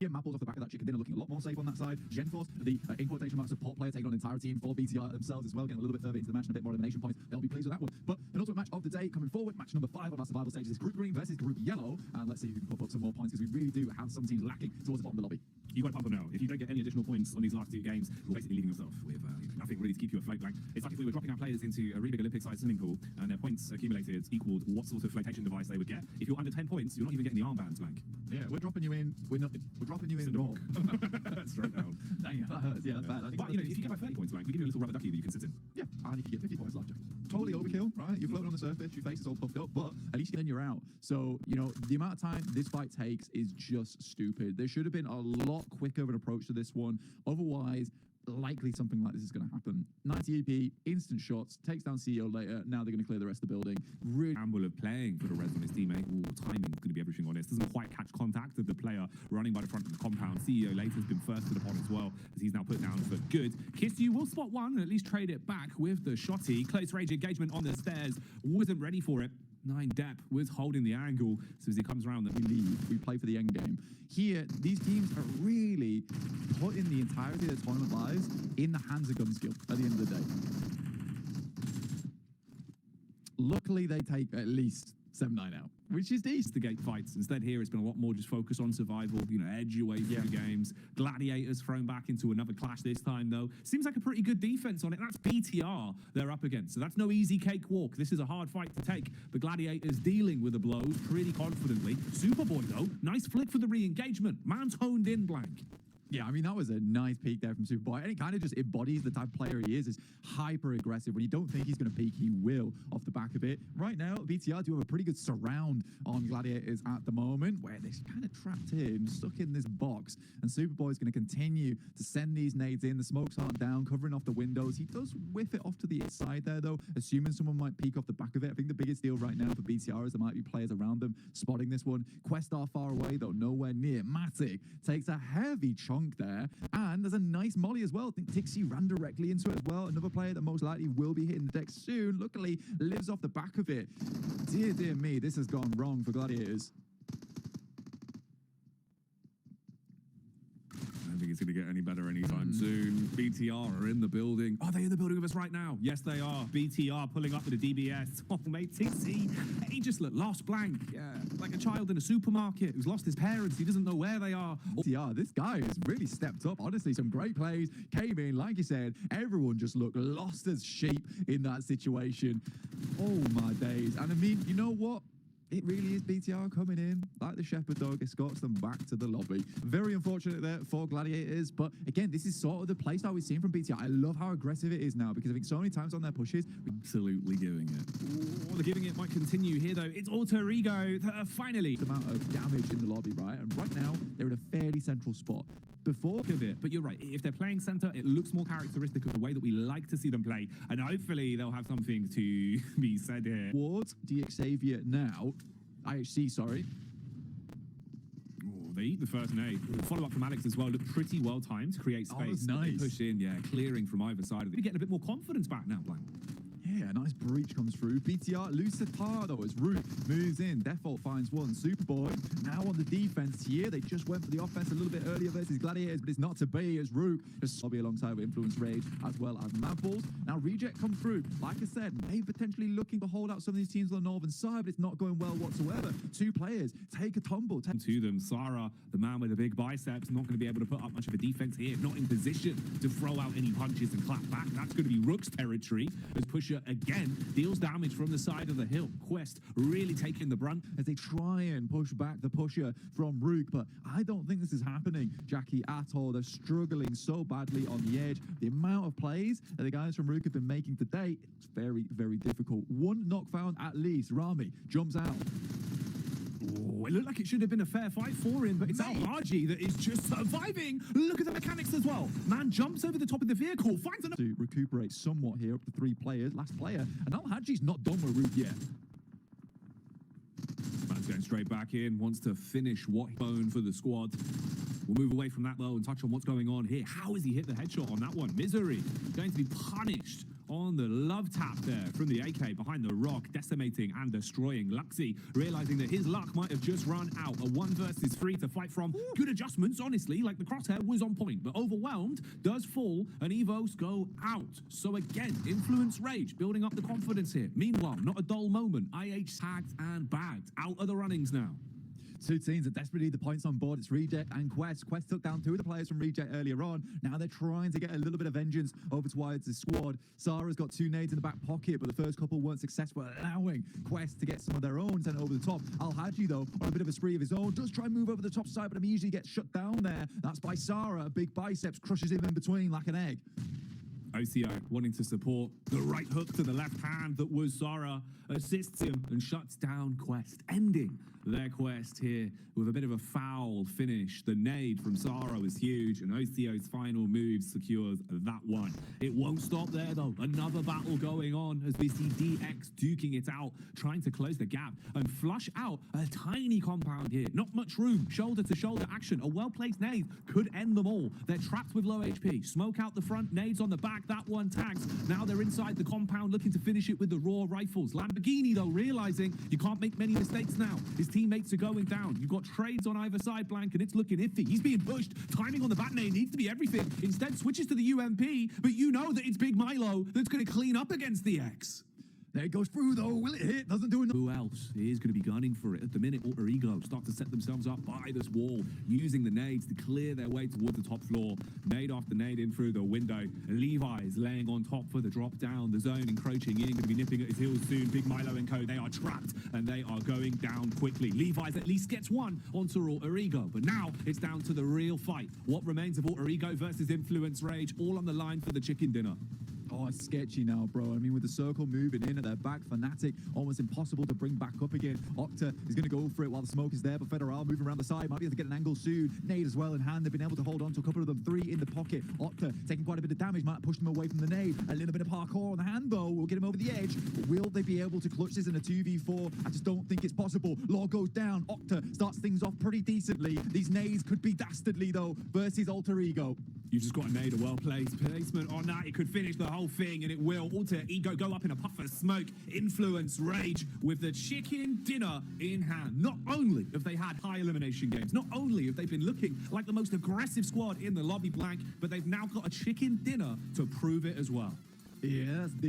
Yeah, Mapples off the back of that chicken dinner looking a lot more safe on that side. Genforce, the in quotation marks support player taking on an entire team for BTR themselves as well, getting a little bit further into the match and a bit more elimination points. They'll be pleased with that one. But an ultimate match of the day coming forward, match number 5 on our survival stages is Group Green versus Group Yellow. And let's see who can pop up some more points, because we really do have some teams lacking towards the bottom of the lobby. You've got to pump them now. If you don't get any additional points on these last 2 games, you're basically leaving yourself with nothing really to keep you afloat, Blank. It's like if we were dropping our players into a really big Olympic-sized swimming pool and their points accumulated equaled what sort of flotation device they would get. If you're under 10 points, you're not even getting the armbands, Blank. Yeah, we're dropping you in. We're dropping you in wrong. Straight down. Dang, that hurts. Yeah, that's bad. But, you know, if you get about 30 points, Blank, we give you a little rubber ducky that you can sit in. Yeah, and if you get 50 points left, totally overkill, right? You're floating on the surface, your face is all puffed up, but at least then you're out. So, you know, the amount of time this fight takes is just stupid. There should have been a lot quicker of an approach to this one. Otherwise, likely something like this is going to happen. 90 EP, instant shots, takes down CEO later. Now they're going to clear the rest of the building. Really gamble of playing for the res on his teammate. Timing is going to be everything on this. Doesn't quite catch contact of the player running by the front of the compound. CEO later has been first to the pod as well, as he's now put down for good. Kistu will spot one and at least trade it back with the shotty. Close range engagement on the stairs. Wasn't ready for it. 9 Depp was holding the angle, so as he comes around, that we leave. We play for the end game. Here, these teams are really putting the entirety of their tournament lives in the hands of Gunskill at the end of the day. Luckily, they take at least 7-9 out, which is decent. The gate fights. Instead here, it's been a lot more just focus on survival, you know, edge your way through the games. Gladiators thrown back into another clash this time, though. Seems like a pretty good defense on it. That's BTR they're up against, so that's no easy cakewalk. This is a hard fight to take. The Gladiators dealing with the blows pretty confidently. Superboy, though, nice flick for the re-engagement. Man's honed in, Blank. Yeah, I mean, that was a nice peek there from Superboy. And it kind of just embodies the type of player he is hyper-aggressive. When you don't think he's going to peak, he will off the back of it. Right now, BTR do have a pretty good surround on Gladiators at the moment, where they're kind of trapped in, stuck in this box. And Superboy is going to continue to send these nades in. The smokes aren't down, covering off the windows. He does whiff it off to the inside there, though, assuming someone might peek off the back of it. I think the biggest deal right now for BTR is there might be players around them spotting this one. Questar far away, though, nowhere near. Matic takes a heavy chunk there, and there's a nice molly as well. I think Tixie ran directly into it as well. Another player that most likely will be hitting the deck soon, luckily lives off the back of it. Dear me, this has gone wrong for Gladiators. I don't think it's going to get any better anytime soon. BTR are in the building. Are they in the building with us right now? Yes, they are. BTR pulling up with the DBS. Oh, mate, Tixie, he just looked lost, Blank. Yeah, like a child in a supermarket who's lost his parents. He doesn't know where they are. BTR, this guy has really stepped up. Honestly, some great plays. Came in, like you said, everyone just looked lost as sheep in that situation. Oh, my days. And I mean, you know what? It really is BTR coming in like the shepherd dog, escorts them back to the lobby. Very unfortunate there for Gladiators, but again, this is sort of the playstyle we've seen from BTR. I love how aggressive it is now, because I think so many times on their pushes, absolutely giving it. The giving it might continue here, though. It's Alter Ego, finally. The amount of damage in the lobby, right? And right now, they're in a fairly central spot. Before of it, but you're right. If they're playing center, it looks more characteristic of the way that we like to see them play, and hopefully they'll have something to be said here. Towards DXavier now. IHC, sorry. Oh, they eat the first nade. Follow up from Alex as well. Looked pretty well timed to create space. Oh, nice. Push in, yeah, clearing from either side of it. You're getting a bit more confidence back now, Blank. Yeah, a nice breach comes through. BTR Lucitado as Root moves in. Default finds one. Superboy now on the defense here. They just went for the offense a little bit earlier versus Gladiators, but it's not to be as Root just lobby alongside with Influence Rage as well as Maples. Now Reject come through. Like I said, maybe potentially looking to hold out some of these teams on the northern side, but it's not going well whatsoever. 2 players take a tumble. To them, Sarah, the man with the big biceps, not going to be able to put up much of a defense here. Not in position to throw out any punches and clap back. That's going to be Rook's territory as Pusher again deals damage from the side of the hill. Quest really taking the brunt as they try and push back the pusher from Rook, but I don't think this is happening, Jackie, at all. They're struggling so badly on the edge. The amount of plays that the guys from Rook have been making today, it's very, very difficult. 1 knock found at least. Rami jumps out. Oh, it looked like it should have been a fair fight for him, but it's Al-Haji that is just surviving. Look at the mechanics as well. Man jumps over the top of the vehicle, finds another to recuperate somewhat here, up to 3 players. Last player, and Al-Haji's not done with Root yet. Man's going straight back in, wants to finish what bone for the squad. We'll move away from that, though, and touch on what's going on here. How has he hit the headshot on that one? Misery going to be punished on the love tap there from the AK behind the rock, decimating and destroying Luxy, realizing that his luck might have just run out. A 1 versus 3 to fight from. Good adjustments, honestly, like the crosshair was on point, but overwhelmed, does fall, and Evos go out. So again, Influence Rage, building up the confidence here. Meanwhile, not a dull moment. IH tagged and bagged. Out of the runnings now. Two teams that desperately need the points on board. It's Reject and Quest. Quest took down 2 of the players from Reject earlier on. Now they're trying to get a little bit of vengeance over towards the squad. Sarah's got 2 nades in the back pocket, but the first couple weren't successful, allowing Quest to get some of their own sent over the top. Al-Haji, though, on a bit of a spree of his own, does try and move over the top side, but immediately gets shut down there. That's by Sarah. Big biceps crushes him in between like an egg. OCO wanting to support the right hook to the left hand that was Zara, assists him and shuts down Quest, ending their quest here with a bit of a foul finish. The nade from Zara was huge, and OCO's final move secures that one. It won't stop there, though. Another battle going on as we see DX duking it out, trying to close the gap and flush out a tiny compound here. Not much room, shoulder-to-shoulder action. A well-placed nade could end them all. They're trapped with low HP. Smoke out the front, nades on the back. That one tags. Now they're inside the compound looking to finish it with the raw rifles. Lamborghini, though, realizing you can't make many mistakes now. His teammates are going down. You've got trades on either side, Blank, and it's looking iffy. He's being pushed. Timing on the bat nade needs to be everything. Instead, switches to the UMP, but you know that it's Big Milo that's going to clean up against the X. There it goes through, though. Will it hit? Doesn't do enough. Who else is going to be gunning for it? At the minute, Alter Ego start to set themselves up by this wall, using the nades to clear their way towards the top floor. Nade after nade in through the window. Levi's laying on top for the drop down. The zone encroaching in, going to be nipping at his heels soon. Big Milo and co, they are trapped, and they are going down quickly. Levi's at least gets one onto Alter Ego, but now it's down to the real fight. What remains of Alter Ego versus Influence Rage, all on the line for the chicken dinner. Oh, it's sketchy now, bro. I mean, with the circle moving in at their back, Fnatic almost impossible to bring back up again. Octa is going to go for it while the smoke is there, but Federal moving around the side, might be able to get an angle soon. Nade as well in hand. They've been able to hold on to a couple of them, 3 in the pocket. Octa taking quite a bit of damage, might push them away from the nade. A little bit of parkour on the hand, though, will get him over the edge. Will they be able to clutch this in a 2v4? I just don't think it's possible. Law goes down. Octa starts things off pretty decently. These nades could be dastardly, though, versus Alter Ego. You just got a nade, a well-placed placement on that. It could finish the whole thing, and it will. Alter Ego go up in a puff of smoke. Influence Rage with the chicken dinner in hand. Not only have they had high elimination games, not only have they been looking like the most aggressive squad in the lobby, Blank, but they've now got a chicken dinner to prove it as well. Yes, the